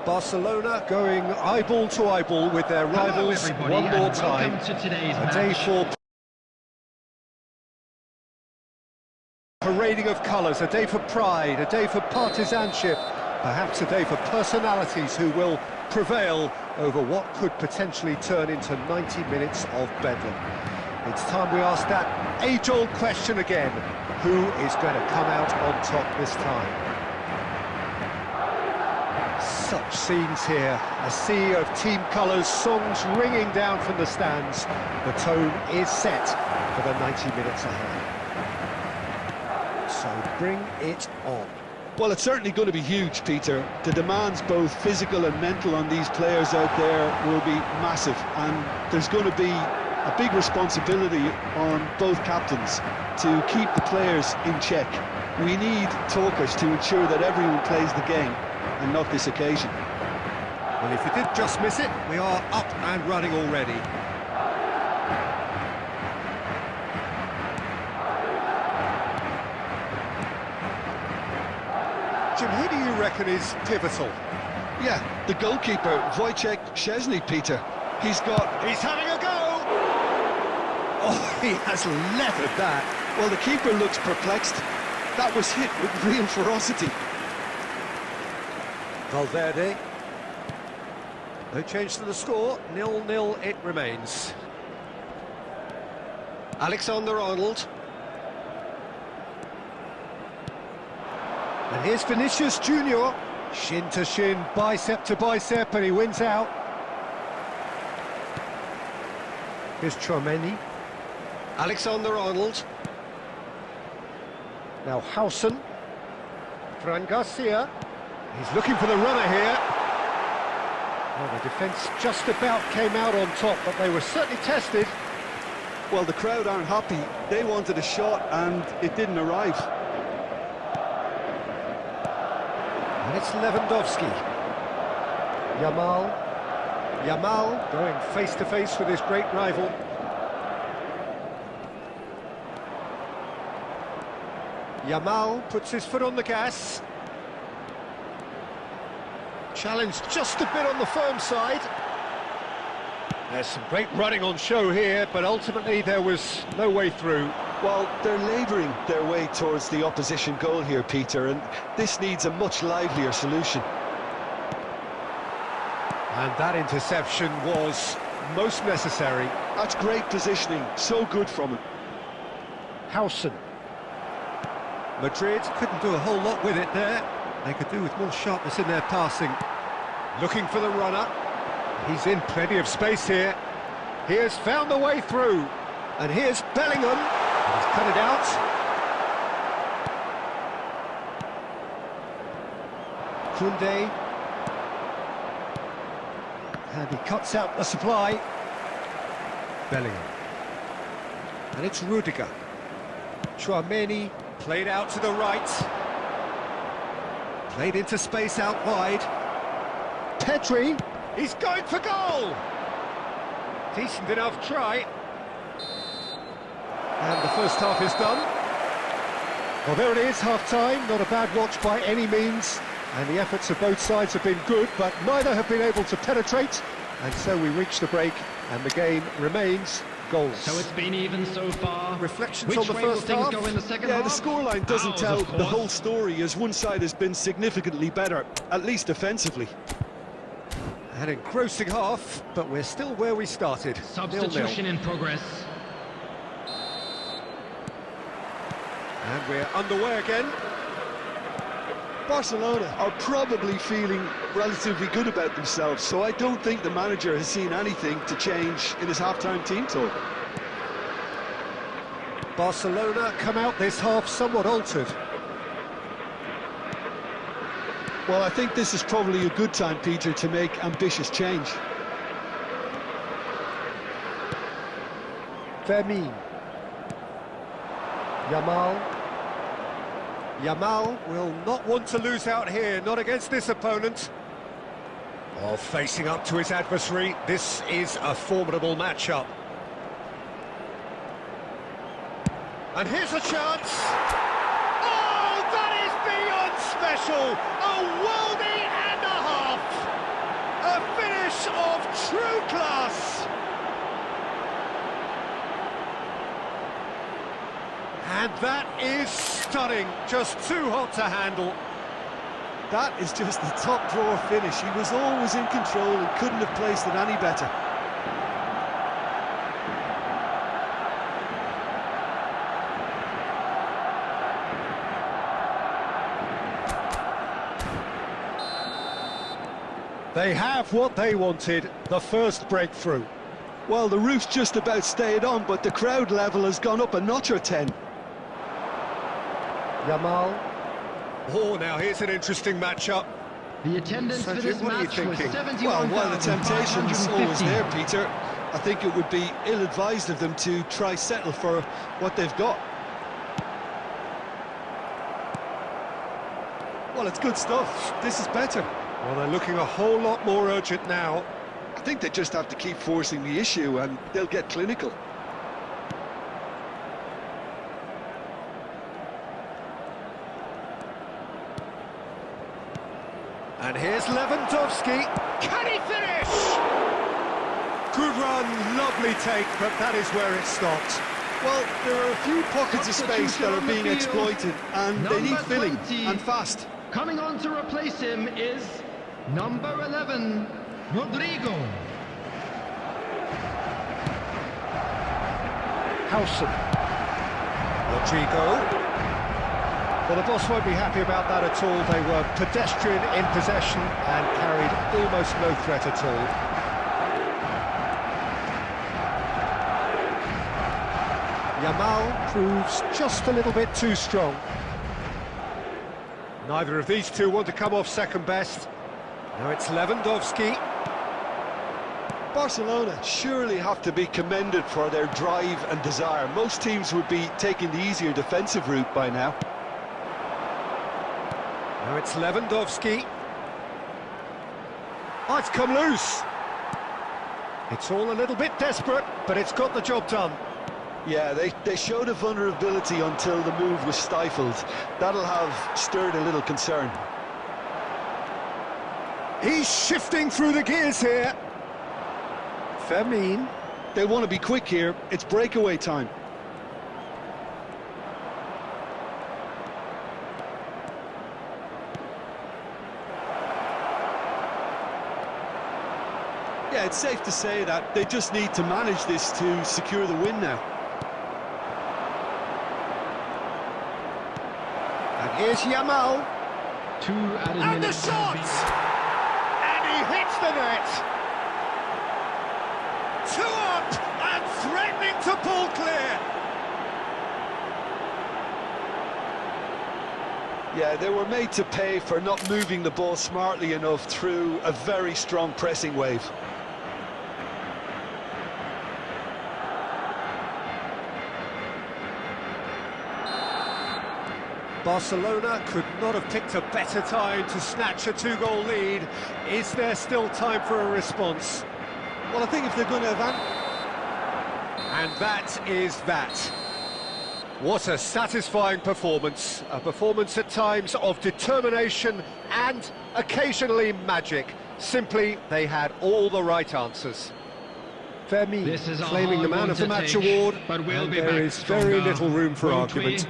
Barcelona going eyeball to eyeball with their rivals one more time. A day for parading of colours, a day for pride, a day for partisanship, perhaps a day for personalities who will prevail over what could potentially turn into 90 minutes of bedlam. It's time we ask that age-old question again: who is going to come out on top this time? Such scenes here, a sea of team colours, songs ringing down from the stands. The tone is set for the 90 minutes ahead. So bring it on. Well, it's certainly going to be huge, Peter. The demands, both physical and mental, on these players out there will be massive, and there's going to be a big responsibility on both captains to keep the players in check. We need talkers to ensure that everyone plays the game, and not this occasion. Well, if you did just miss it, we are up and running already. Jim, who do you reckon is pivotal? Yeah, the goalkeeper, Wojciech Szczesny, Peter. He's having a go! Oh, he has levered that. Well, the keeper looks perplexed. That was hit with real ferocity. Valverde. No change to the score, 0-0 it remains. Alexander-Arnold. And here's Vinicius Junior, shin to shin, bicep to bicep, and he wins out. Here's Chouameni. Alexander-Arnold. Now Hausen. Fran Garcia. He's looking for the runner here. Well, the defence just about came out on top, but they were certainly tested. Well, the crowd aren't happy. They wanted a shot, and it didn't arrive. And it's Lewandowski. Yamal going face-to-face with his great rival. Yamal puts his foot on the gas. Challenge just a bit on the firm side. There's some great running on show here, but ultimately there was no way through. Well, they're labouring their way towards the opposition goal here, Peter, and this needs a much livelier solution. And that interception was most necessary. That's great positioning, so good from him. Hausen. Madrid couldn't do a whole lot with it there. They could do with more sharpness in their passing. Looking for the runner. He's in plenty of space here. He has found the way through. And here's Bellingham. He's cut it out. Koundé. And he cuts out the supply. Bellingham. And it's Rudiger. Chouameni played out to the right. Played into space out wide. Pedri, he's going for goal! Decent enough try. And the first half is done. Well, there it is, half-time. Not a bad watch by any means. And the efforts of both sides have been good, but neither have been able to penetrate. And so we reach the break, and the game remains goals. So it's been even so far. Reflections on the first half? Go in the second Yeah, half? the scoreline doesn't tell the whole story, as one side has been significantly better, at least defensively. An engrossing half, but we're still where we started. Substitution 0-0. in progress. And we're underway again. Barcelona are probably feeling relatively good about themselves, so I don't think the manager has seen anything to change in his half-time team talk. Barcelona come out this half somewhat altered. Well, I think this is probably a good time, Peter, to make ambitious change. Fermin. Yamal will not want to lose out here, not against this opponent. While facing up to his adversary, this is a formidable matchup. And here's a chance. Oh, that is beyond special! A worldie and a half! True class! And that is stunning, just too hot to handle. That is just the top drawer finish. He was always in control and couldn't have placed it any better. They have what they wanted, the first breakthrough. Well, the roof's just about stayed on, but the crowd level has gone up a notch or 10. Yamal. Oh, now here's an interesting matchup. The attendance for this what are you match was thinking? 71,550. Well, while the temptation's always there, Peter, I think it would be ill-advised of them to try settle for what they've got. Well, it's good stuff. This is better. Well, they're looking a whole lot more urgent now. I think they just have to keep forcing the issue and they'll get clinical. And here's Lewandowski. Can he finish? Good run, lovely take, but that is where it stopped. Well, there are a few pockets of space that are being exploited and they need filling, and fast. Coming on to replace him is number 11, Rodrigo. Howson. Rodrigo. Well, the boss won't be happy about that at all. They were pedestrian in possession and carried almost no threat at all. Yamal proves just a little bit too strong. Neither of these two want to come off second best. Now it's Lewandowski. Barcelona surely have to be commended for their drive and desire. Most teams would be taking the easier defensive route by now. Now it's Lewandowski. Oh, it's come loose. It's all a little bit desperate, but it's got the job done. Yeah, they showed a vulnerability until the move was stifled. That'll have stirred a little concern. He's shifting through the gears here. Fermin. They want to be quick here. It's breakaway time. Yeah, it's safe to say that they just need to manage this to secure the win now. And here's Yamal. Two added And the minutes. shot! And he hits the net. Two up and threatening to pull clear. Yeah, they were made to pay for not moving the ball smartly enough through a very strong pressing wave. Barcelona could not have picked a better time to snatch a two-goal lead. Is there still time for a response? Well, I think if they're going to have... And that is that. What a satisfying performance. A performance at times of determination and occasionally magic. Simply, they had all the right answers. Fermin This is a claiming the hard Man one of the to Match take, award, but we'll and be there back is very stronger, little room for won't we? argument.